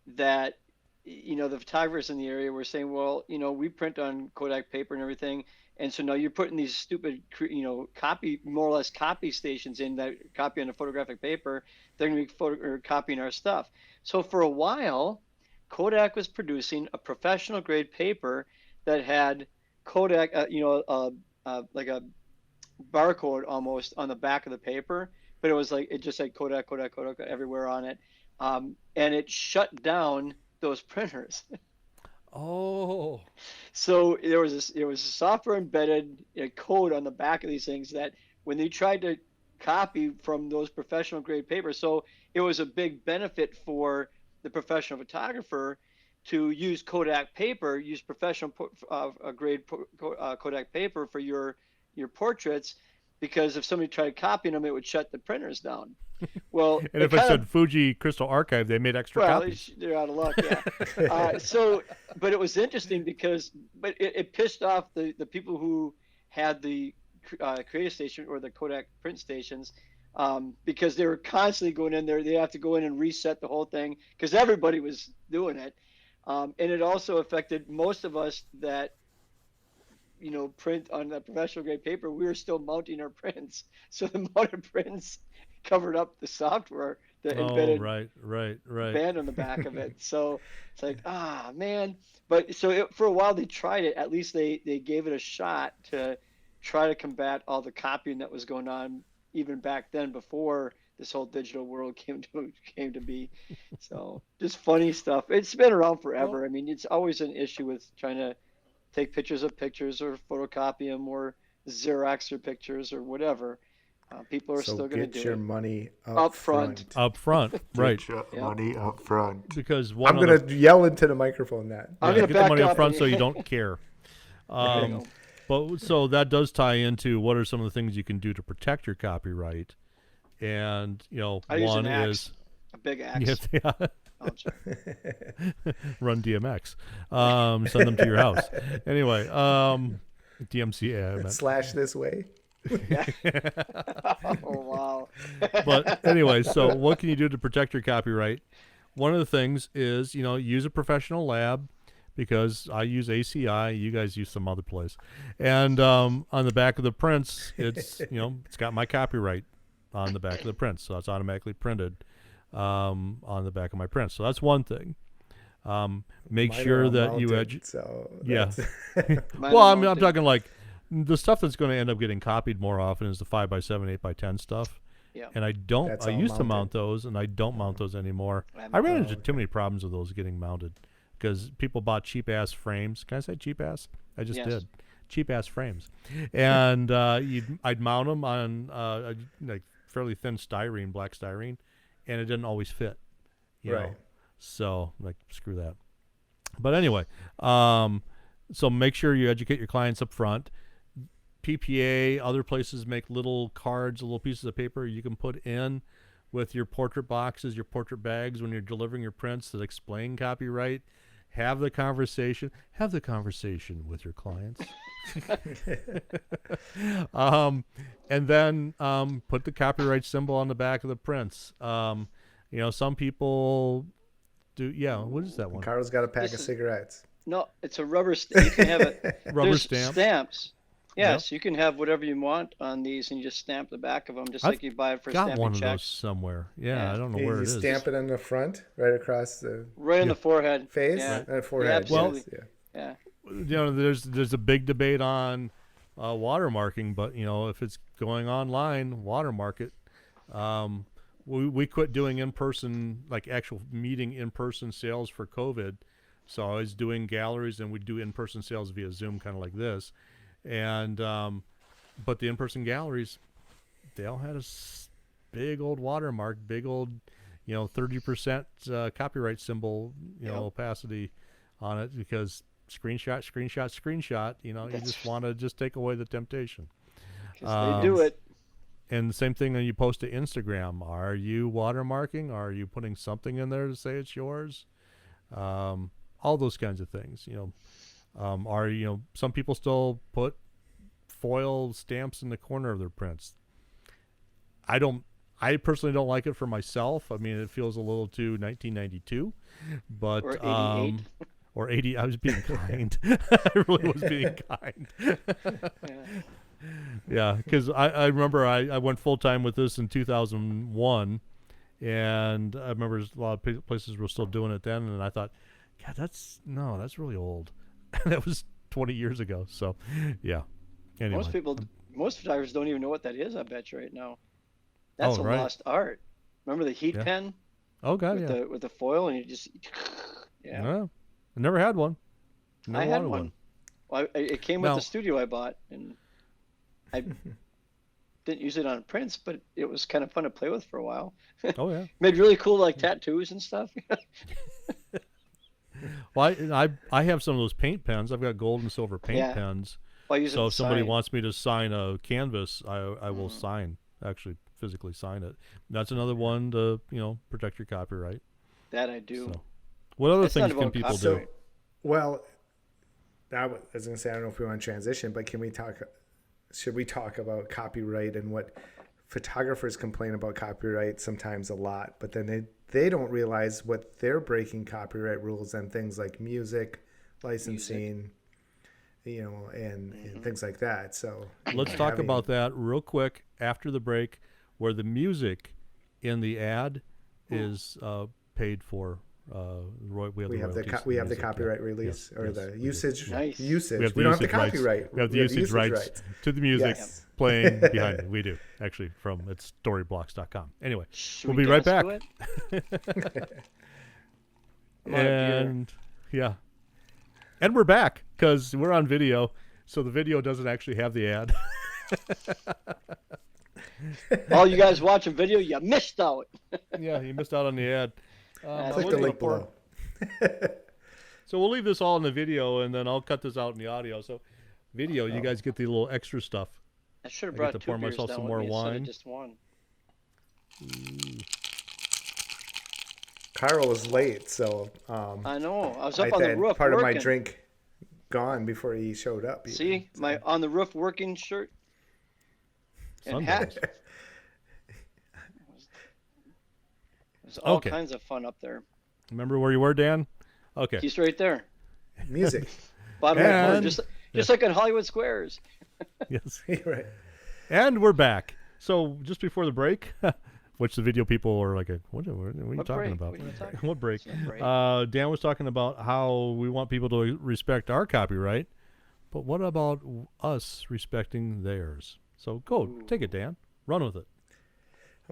that the photographers in the area were saying, well, we print on Kodak paper and everything, and so now you're putting these stupid more or less copy stations in that copy on the photographic paper. They're going to be copying our stuff. So for a while, Kodak was producing a professional grade paper that had Kodak, like a barcode almost on the back of the paper, but it just said Kodak, Kodak, Kodak everywhere on it, and it shut down those printers. Oh. So there was a software embedded code on the back of these things that when they tried to copy from those professional grade papers, so it was a big benefit for the professional photographer to use Kodak paper, use professional grade Kodak paper for your portraits, because if somebody tried copying them, it would shut the printers down. Well, and if I said Fuji Crystal Archive, they made extra copies. They're out of luck, yeah. But it was interesting because it pissed off the people who had the creative station or the Kodak print stations, because they were constantly going in there. They have to go in and reset the whole thing because everybody was doing it. And it also affected most of us that print on the professional grade paper. We were still mounting our prints, so the mounted prints covered up the software, the embedded band on the back of it. So it's like, man. But for a while they tried it. At least they gave it a shot to try to combat all the copying that was going on even back then, before this whole digital world came to be. So just funny stuff. It's been around forever. Well, I mean, it's always an issue with trying to take pictures of pictures or photocopy them or Xerox their pictures or whatever. People are still going to do get your it. money up front. Up front, right? Get your money up front. Because I'm going to yell into the microphone that. I'm going to get the money back up front up. so you don't care. But so that does tie into what are some of the things you can do to protect your copyright, and I use one an axe, is a big axe. yes, Oh, I'm sorry. run DMX, send them to your house. Anyway, DMCA. I meant. Slash this way. Oh, wow. But anyway, so what can you do to protect your copyright? One of the things is, use a professional lab, because I use ACI, you guys use some other place. And on the back of the prints, it's, it's got my copyright on the back of the prints. So it's automatically printed on the back of my prints. So that's one thing. Make Mine sure are that you mounted, so yeah. that's- Well, I'm talking like the stuff that's going to end up getting copied more often is the 5x7, 8x10 stuff. Yeah. And I all used to mounted. mount those, and I don't mount those anymore. I ran into too many problems with those getting mounted because people bought cheap ass frames. Can I say cheap ass? I just Yes. did. Cheap ass frames, and I'd mount them on like fairly thin styrene, black styrene, and it didn't always fit. You know? Right. So like screw that. But anyway, so make sure you educate your clients up front. PPA, other places make little cards, little pieces of paper you can put in with your portrait boxes, your portrait bags when you're delivering your prints that explain copyright. Have the conversation with your clients. And then put the copyright symbol on the back of the prints. Some people do. Yeah, what is that one? Carl's got a pack This of is- cigarettes. No, it's a rubber stamp. You can have it. Rubber There's stamp. Stamps. Yep. Yes, you can have whatever you want on these, and you just stamp the back of them, just I've like you buy it for Got stamping one of those checks. somewhere. Yeah, Yeah. I don't know You where it is. stamp it on the front, right across the Right on Yeah. the forehead. face, Yeah. forehead. Yeah, yes, absolutely. yeah. Yeah. There's a big debate on watermarking, but if it's going online, watermark it. We quit doing in-person, like actual meeting in-person sales for COVID. So I was doing galleries, and we'd do in-person sales via Zoom, kind of like this. And but the in-person galleries, they all had a big old watermark, big old 30% copyright symbol, opacity on it, because screenshot. You just want to just take away the temptation. 'Cause they do it. And the same thing when you post to Instagram. Are you watermarking? Are you putting something in there to say it's yours? All those kinds of things. Some people still put foil stamps in the corner of their prints. I personally don't like it for myself. I mean, it feels a little too 1992, but Or 88. Or 80. I was being kind. I really was being kind. Yeah. Yeah, because I remember I went full time with this in 2001, and I remember a lot of places were still doing it then, and I thought, God, that's really old. That was 20 years ago. So, yeah. Anyway. Most photographers don't even know what that is. I bet you right now. That's right. lost art. Remember the heat Yeah. pen Oh God, with yeah. the foil, and you just yeah. No, I never had one. Never I had wanted one. Well, it came with Now- the studio I bought, and I didn't use it on prints, but it was kind of fun to play with for a while. Oh yeah. Made really cool like tattoos and stuff. Well, I have some of those paint pens. I've got gold and silver paint Yeah. pens. I use it So to if somebody sign. wants me to sign a canvas, I will actually physically sign it. That's another one to protect your copyright. That I do. So, what other It's not things can about people do? copyright. Well, I was going to say, I don't know if we want to transition, but should we talk about copyright and what photographers complain about copyright sometimes a lot, but then they don't realize what they're breaking copyright rules and things like music, licensing, and things like that. So Let's talk about that real quick after the break, where the music in the ad is paid for. we have the copyright release or yes, the we do. usage. Nice. Usage. We We don't have the usage rights. copyright. We have the usage rights to the music Yes. playing behind it. We do, actually, it's storyblocks.com. Anyway, Should we'll we be right dance back. to it? I'm out of beer. And yeah, and we're back because we're on video, so the video doesn't actually have the ad. All you guys watching video, you missed out. Yeah, you missed out on the ad. Click the link below. So we'll leave this all in the video, and then I'll cut this out in the audio. So video, you guys get the little extra stuff. I should have I get brought to two pour beers myself down some with more me instead wine. of just one. Carl was late, so I know. I was I up on the had roof part working. of my drink gone before he showed up. even. See my on the roof working shirt and Sunday. hat. There's all Okay. kinds of fun up there. Remember where you were, Dan? Okay. He's right there, Music. bottom right corner, And- just like in Hollywood Squares. Yes. You're right. And we're back. So just before the break, which the video people were like, what are you What talking break? about? What are you talking What break? It's no break. Dan was talking about how we want people to respect our copyright, but what about us respecting theirs? So go, take it, Dan. Run with it.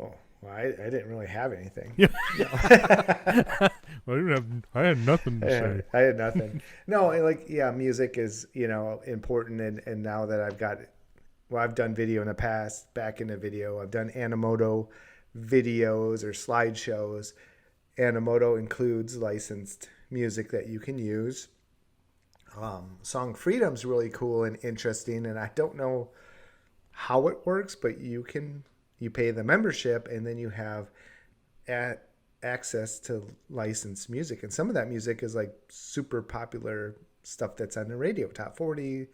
Oh, well, I didn't really have anything. Yeah. Well, I had nothing to say. I had nothing. No, like, yeah, music is, important. And now that I've done video in the past, back in the video, I've done Animoto videos or slideshows. Animoto includes licensed music that you can use. Song Freedom's really cool and interesting. And I don't know how it works, but you pay the membership and then you have access to licensed music, and some of that music is like super popular stuff that's on the radio, top 40,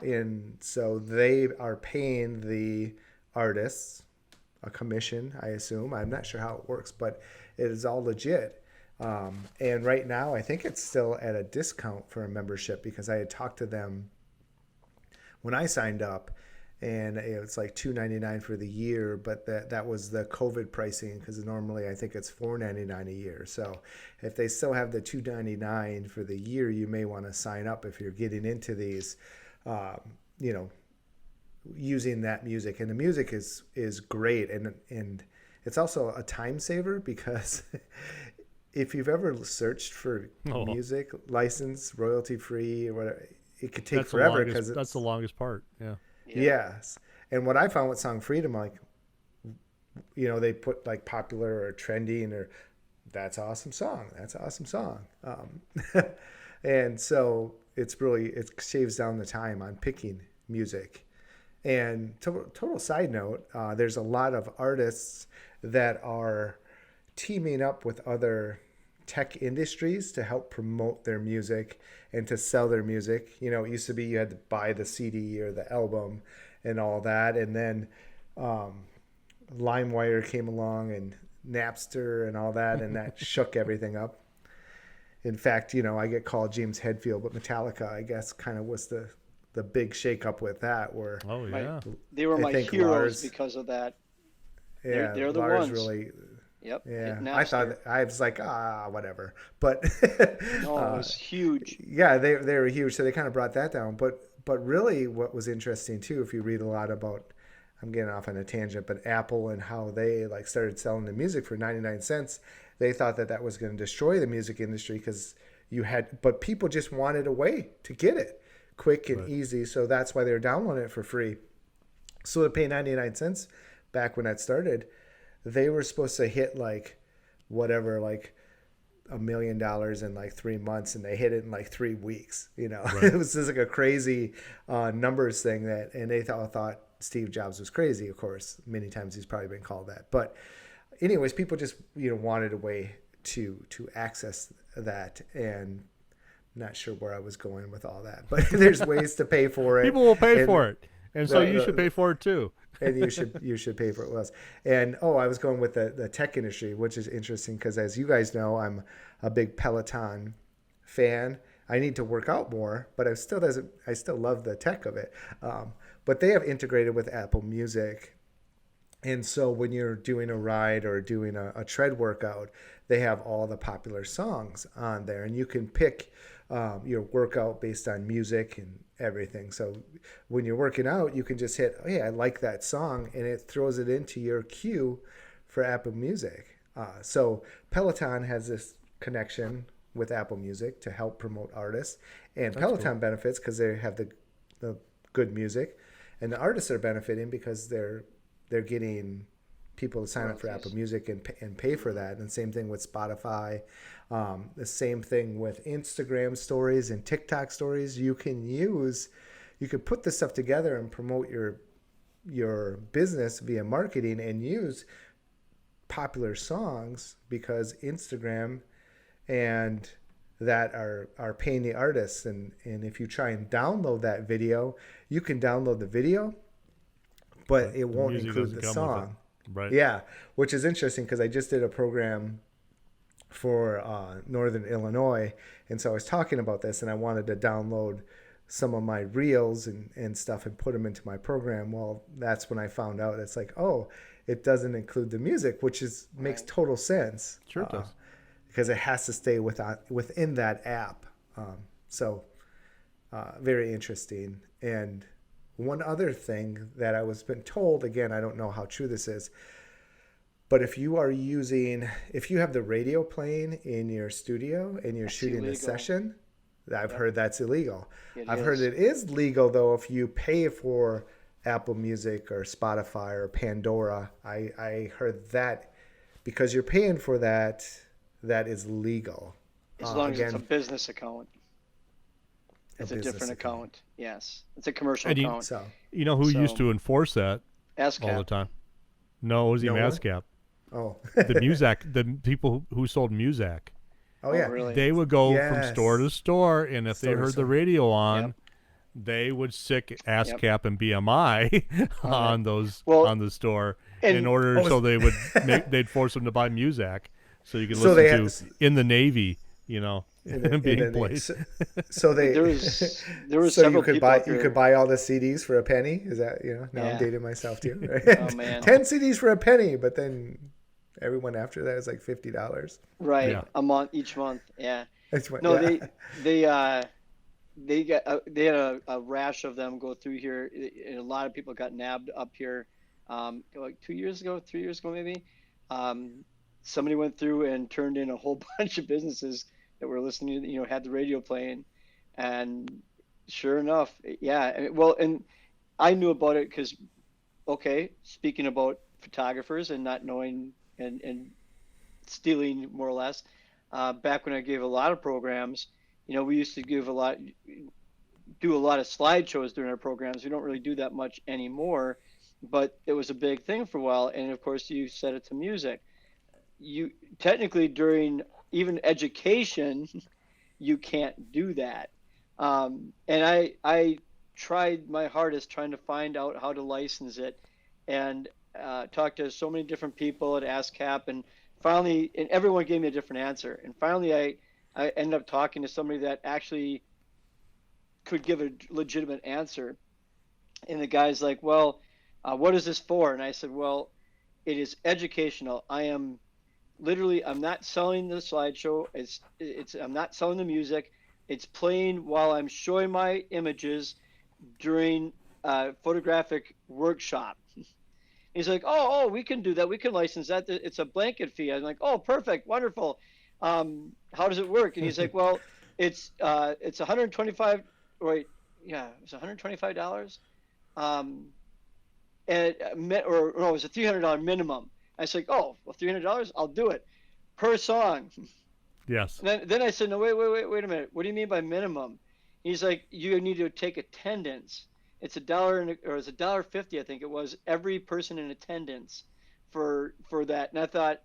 and so they are paying the artists a commission, I assume. I'm not sure how it works, but it is all legit. And right now I think it's still at a discount for a membership, because I had talked to them when I signed up, and it's like $2.99 for the year, but that was the COVID pricing, because normally I think it's $4.99 a year. So if they still have the $2.99 for the year, you may want to sign up if you're getting into these, using that music. And the music is great, and it's also a time saver, because if you've ever searched for music, license, royalty free, or whatever, it could take forever, because that's the longest part. Yeah. Yes. And what I found with Song Freedom, like, they put like popular or trending or that's awesome song. And so it shaves down the time on picking music. And total side note, there's a lot of artists that are teaming up with other tech industries to help promote their music and to sell their music. It used to be you had to buy the CD or the album and all that, and then LimeWire came along and Napster and all that, and that shook everything up. In fact, I get called James Hetfield, but Metallica, I guess, kind of was the big shakeup with that. Where they were my heroes Lars, because of that. Yeah, they're the Lars ones. Really. Yep. Yeah, I was like, whatever. But no, it was huge. Yeah, they were huge, so they kind of brought that down. But really, what was interesting too, if you read a lot about, I'm getting off on a tangent, but Apple and how they like started selling the music for 99 cents, they thought that was going to destroy the music industry, because but people just wanted a way to get it quick and easy, so that's why they were downloading it for free. So to pay 99 cents back when that started, they were supposed to hit like $1 million in like 3 months, and they hit it in like 3 weeks. Right. It was just like a crazy numbers thing and they thought Steve Jobs was crazy. Of course, many times he's probably been called that. But anyways, people just wanted a way to access that, and I'm not sure where I was going with all that, but there's ways to pay for it. People will pay for it, and so you should pay for it too. And you should pay for it less. And I was going with the tech industry, which is interesting, because as you guys know, I'm a big Peloton fan. I need to work out more, but I still love the tech of it. But they have integrated with Apple Music, and so when you're doing a ride or doing a tread workout, they have all the popular songs on there, and you can pick your workout based on music and everything. So when you're working out, you can just hit, hey, I like that song, and it throws it into your queue for Apple Music. So Peloton has this connection with Apple Music to help promote artists, and that's Peloton cool. benefits because they have the good music, and the artists are benefiting because they're getting people to sign up for Apple Music and pay for that. And same thing with Spotify. The same thing with Instagram stories and TikTok stories. You can put this stuff together and promote your business via marketing and use popular songs, because Instagram and that are paying the artists. And if you try and download that video, you can download the video, but it won't include the song. Right. Yeah, which is interesting, because I just did a program for Northern Illinois, and so I was talking about this, and I wanted to download some of my reels and stuff and put them into my program. Well, that's when I found out it's like, oh, it doesn't include the music, which makes total sense. Sure it does. Because it has to stay within that app. So very interesting. And one other thing that I was been told, again, I don't know how true this is, but if you have the radio playing in your studio and you're shooting a session, I've heard that's illegal. I've heard it is legal, though, if you pay for Apple Music or Spotify or Pandora. I heard that because you're paying for that is legal. As long as it's a business account. It's a different account. Yes. It's a commercial account. You know who used to enforce that ASCAP. all the time? No, it was even ASCAP. Oh. the people who sold Muzak. Oh, yeah. Really? They would go from store to store, and if they heard the radio on, they would stick ASCAP and BMI on the store in order so they'd force them to buy Muzak so you could listen to In the Navy, being played. So there was so several you could buy all the CDs for a penny. Is that now I'm dating myself too? Right? Oh man, 10 CDs for a penny, but then everyone after that is like $50. Right, a month each month. Yeah. They had a rash of them go through here, and a lot of people got nabbed up here. Like 3 years ago maybe. Somebody went through and turned in a whole bunch of businesses that were listening to, had the radio playing, and sure enough, and I knew about it because, speaking about photographers and not knowing and stealing more or less, back when I gave a lot of programs, we used to do a lot of slideshows during our programs. We don't really do that much anymore, but it was a big thing for a while. And of course, you set it to music. You technically during even education, you can't do that. And I tried my hardest trying to find out how to license it, and talked to so many different people at ASCAP, and finally, and everyone gave me a different answer. And finally, I ended up talking to somebody that actually could give a legitimate answer. And the guy's like, well, what is this for? And I said, well, it is educational. I'm not selling the slideshow. I'm not selling the music. It's playing while I'm showing my images during a photographic workshop. He's like, oh, we can do that. We can license that. It's a blanket fee. I'm like, oh, perfect, wonderful. How does it work? And he's like, well, it's $125. Wait, yeah, it's $125. It was a $300 minimum. I was like, oh, well, $300, I'll do it per song. Yes. Then I said, no, wait a minute. What do you mean by minimum? He's like, you need to take attendance. It's $1 or it's $1.50, I think it was, every person in attendance for that. And I thought,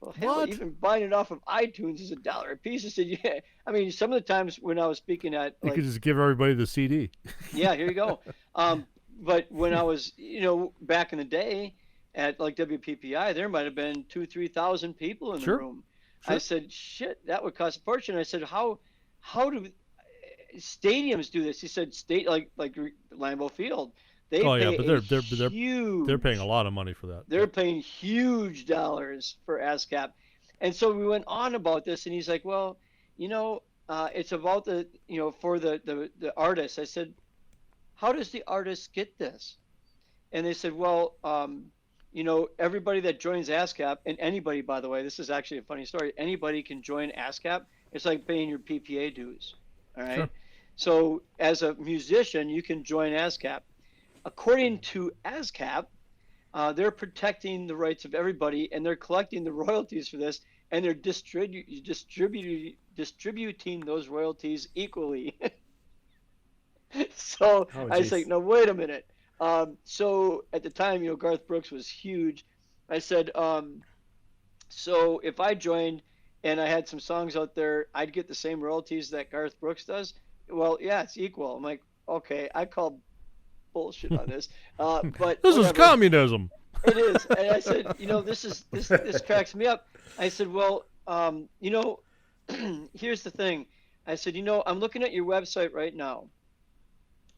well, hell, even buying it off of iTunes is $1 a piece. I said, yeah. I mean, some of the times when I was speaking at, you could just give everybody the CD. Yeah, here you go. But when I was, back in the day at like WPPI, there might have been 2,000-3,000 people in the room. Sure. I said, shit, that would cost a fortune. I said, how do stadiums do this? He said, like Lambeau Field. They they're paying a lot of money for that. They're paying huge dollars for ASCAP. And so we went on about this, and he's like, well, it's about for the artist. I said, how does the artist get this? And they said, well, everybody that joins ASCAP, and anybody, by the way, this is actually a funny story, anybody can join ASCAP. It's like paying your PPA dues. All right. Sure. So as a musician, you can join ASCAP. According to ASCAP, they're protecting the rights of everybody, and they're collecting the royalties for this, and they're distributing those royalties equally. So I was like, no, wait a minute. So at the time, Garth Brooks was huge. I said, so if I joined and I had some songs out there, I'd get the same royalties that Garth Brooks does. Well, yeah, it's equal. I'm like, okay, I call bullshit on this. But this is communism. It is. And I said, this cracks me up. I said, well, here's the thing. I said, I'm looking at your website right now,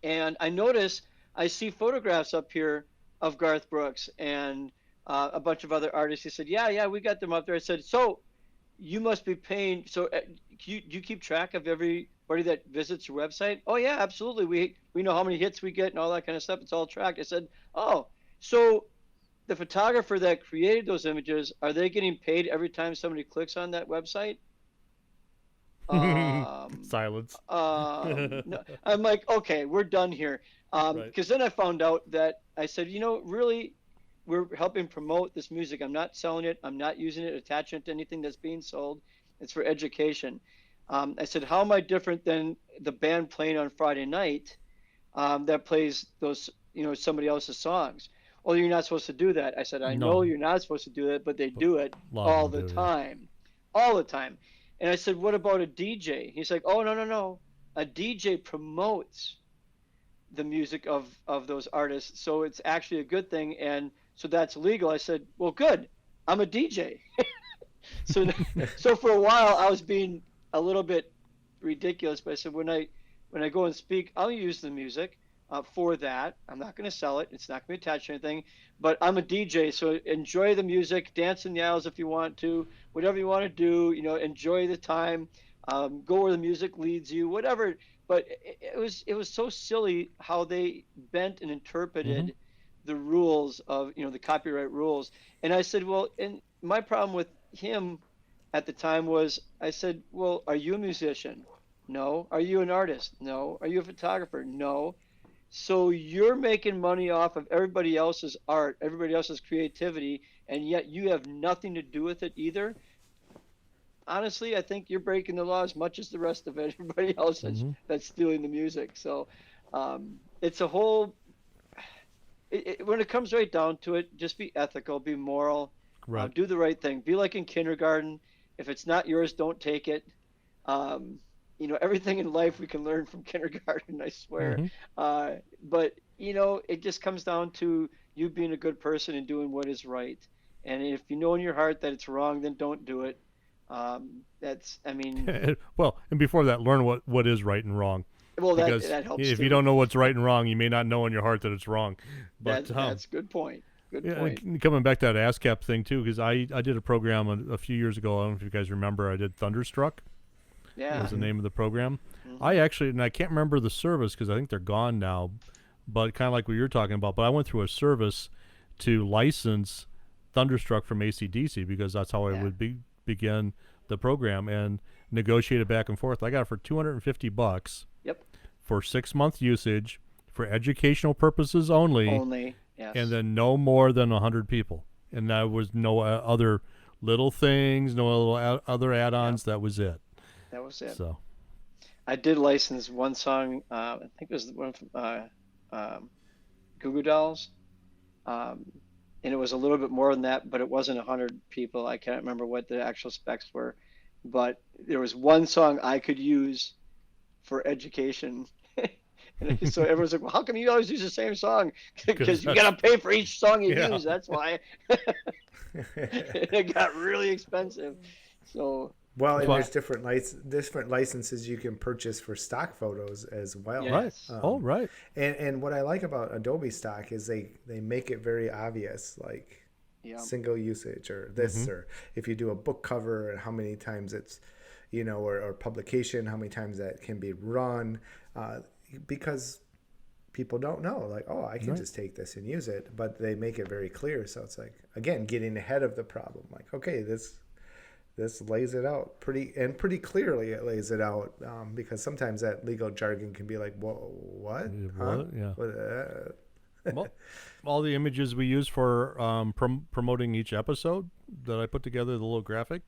And I notice I see photographs up here of Garth Brooks and a bunch of other artists. He said, yeah, we got them up there. I said, so you must be paying. So you keep track of everybody that visits your website? Oh yeah, absolutely. We know how many hits we get and all that kind of stuff. It's all tracked. I said, oh, so the photographer that created those images, are they getting paid every time somebody clicks on that website? Silence. No. I'm like, okay, we're done here. Right. Because then I found out that I said, really, we're helping promote this music. I'm not selling it. I'm not using it, attaching it to anything that's being sold. It's for education. I said, how am I different than the band playing on Friday night that plays those, somebody else's songs? Well, you're not supposed to do that. I said, I know No, you're not supposed to do that, but they do it a lot all of the them do. Yeah. time, all the time. And I said, what about a DJ? He's like, oh, no. A DJ promotes the music of those artists. So it's actually a good thing. And so that's legal. I said, well, good. I'm a DJ. So, so for a while I was being a little bit ridiculous, but I said, when I go and speak, I'll use the music for that. I'm not going to sell it. It's not going to be attached to anything, but I'm a DJ. So enjoy the music, dance in the aisles if you want to, whatever you want to do, enjoy the time, go where the music leads you, whatever. But it was so silly how they bent and interpreted the rules of, the copyright rules. And I said, well, and my problem with him at the time was, I said, well, are you a musician? No. Are you an artist? No. Are you a photographer? No. So you're making money off of everybody else's art, everybody else's creativity, and yet you have nothing to do with it either. Honestly, I think you're breaking the law as much as the rest of everybody else that's stealing the music. So it's a whole. When it comes right down to it, just be ethical, be moral, Right. do the right thing. Be like in kindergarten. If it's not yours, don't take it. Everything in life we can learn from kindergarten, I swear. But it just comes down to you being a good person and doing what is right. And if you know in your heart that it's wrong, then don't do it. I mean, Well, and before that, learn what is right and wrong. well, Because that helps if too. you don't know what's right and wrong, you may not know in your heart that it's wrong. But That's a good point. Good yeah, point. and coming back to that ASCAP thing too, because I did a program a few years ago. I don't know if you guys remember. I did Thunderstruck. Yeah. Was the name of the program. I actually, and I can't remember the service because I think they're gone now, but kind of like what you're talking about. But I went through a service to license Thunderstruck from AC/DC because that's how I would begin the program and negotiate it back and forth. I got it for $250. Yep. For 6-month usage, for educational purposes only, Only. Yes. and then no more than 100 people. And there was no other little things, no little other add-ons. That was it. That was it. So. I did license one song. I think it was one from Goo Goo Dolls, and it was a little bit more than that, but it wasn't 100 people. I can't remember what the actual specs were, but there was one song I could use for education. And so everyone's like, well, how come you always use the same song? Because you got to pay for each song you use. That's why. It got really expensive. So. Well, and there's different licenses you can purchase for stock photos as well. Yes. Right. Right. And what I like about Adobe stock is they make it very obvious, like single usage or this, or if you do a book cover, how many times it's, or publication, how many times that can be run, because people don't know, like, oh, I can just take this and use it, but they make it very clear. So it's like, again, getting ahead of the problem. Like, okay, this lays it out pretty clearly. It lays it out because sometimes that legal jargon can be like, whoa, what? Huh? Yeah. What, Well, all the images we use for promoting each episode that I put together, the little graphic,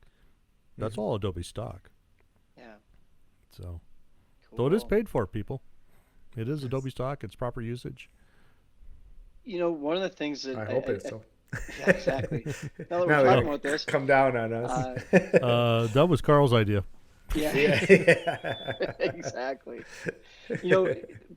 that's all Adobe stock. Yeah. So, Cool. though it is paid for, people. It is Adobe stock. It's proper usage. One of the things that I hope it's so. Yeah, exactly. Now that we're Now talking about this, come down on us. That was Carl's idea. yeah, exactly.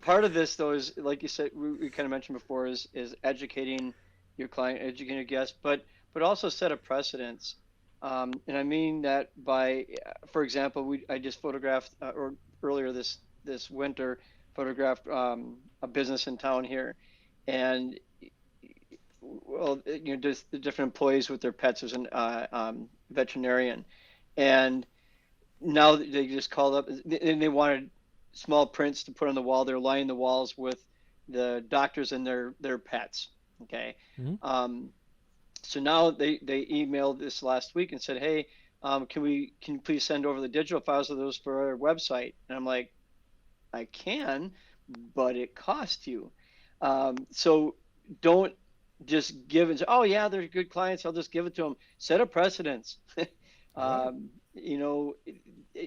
Part of this though is, like you said, we kind of mentioned before, is educating your client, educating your guest, but also set a precedence. And I mean that by, for example, I just photographed or earlier this winter photographed a business in town here, and well, just the different employees with their pets. There's an veterinarian, and now they just called up and they wanted small prints to put on the wall. They're lining the walls with the doctors and their pets. Okay. Mhm. So now they emailed this last week and said, hey, can you please send over the digital files of those for our website? And I'm like, I can, but it costs you. So don't just give and say, oh yeah, they're good clients, I'll just give it to them. Set a precedence. You know,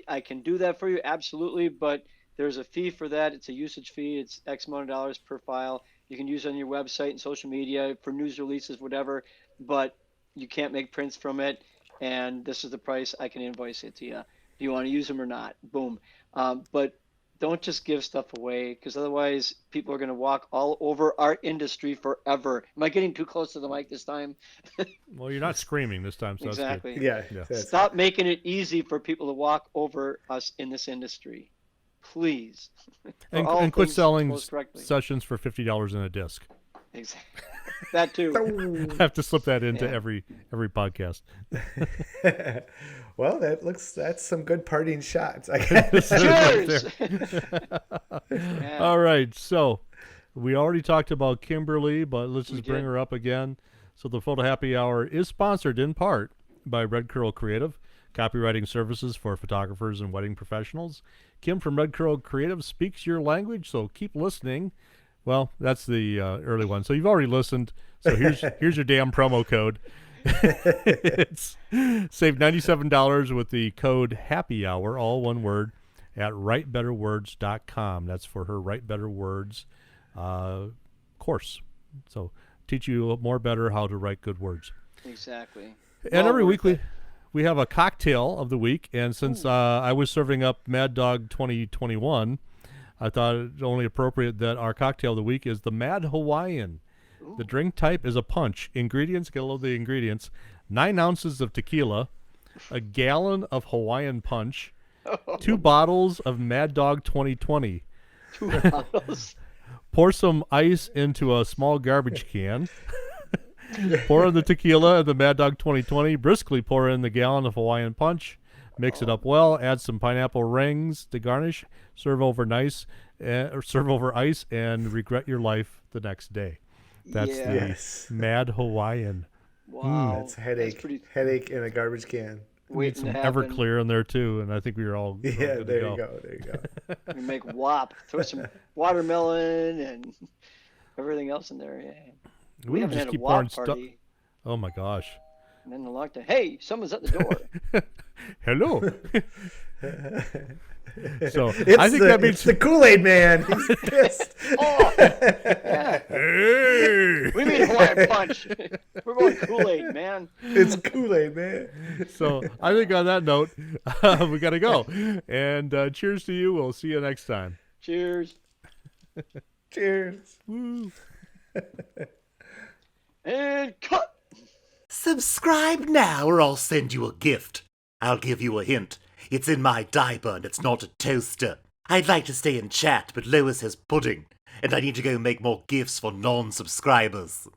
I can do that for you, absolutely, but there's a fee for that. It's a usage fee. It's X amount of dollars per file. You can use it on your website and social media for news releases, whatever, but you can't make prints from it. And this is the price. I can invoice it to you. Do you want to use them or not? Boom. But don't just give stuff away, because otherwise people are going to walk all over our industry forever. Am I getting too close to the mic this time? Well, you're not screaming this time, so Exactly. Yeah. Yeah. Stop making it easy for people to walk over us in this industry, please. And quit things selling closed correctly. sessions for $50 in a disc. Exactly. That too. I have to slip that into Yeah. every podcast. Well, that's some good partying shots. I guess. Cheers. Yeah. All right, so we already talked about Kimberly, but let's We just bring did. her up again. So the Photo Happy Hour is sponsored in part by Red Curl Creative, copywriting services for photographers and wedding professionals. Kim from Red Curl Creative speaks your language, so keep listening. Well, that's the early one. So you've already listened. So here's your damn promo code. It's save $97 with the code Happy Hour, all one word, at writebetterwords.com. That's for her Write Better Words course. So teach you more better how to write good words. Exactly. And Well every worth week it. we have a cocktail of the week. And since I was serving up Mad Dog 2021, I thought it only appropriate that our cocktail of the week is the Mad Hawaiian. The drink type is a punch. Ingredients, get a load of the ingredients. 9 ounces of tequila, a gallon of Hawaiian punch, 2 bottles of Mad Dog 2020. 2 bottles. Pour some ice into a small garbage can. Pour in the tequila and the Mad Dog 2020. Briskly pour in the gallon of Hawaiian punch. Mix it up well. Add some pineapple rings to garnish. Serve over ice and regret your life the next day. That's Yeah. the Yes. Mad Hawaiian. Wow. That's headache. pretty Headache in a garbage can. Need waiting some to happen. Everclear in there too, and I think we are all Yeah, good to there go. you go. There you go. We make WAP. Throw some watermelon and everything else in there. Yeah. We haven't just had a keep WAP pouring stuff. party. Oh my gosh! And then the lockdown. Hey, someone's at the door. Hello. So It's I think the, that means it's the Kool-Aid man. He's pissed. Oh, yeah. hey. We mean Hawaiian punch. We're going Kool-Aid, man. It's Kool-Aid man. So I think on that note, we got to go. And cheers to you. We'll see you next time. Cheers. Cheers. Woo. And cut. Subscribe now or I'll send you a gift. I'll give you a hint. It's in my diaper and it's not a toaster. I'd like to stay and chat, but Lois has pudding, and I need to go make more gifts for non-subscribers.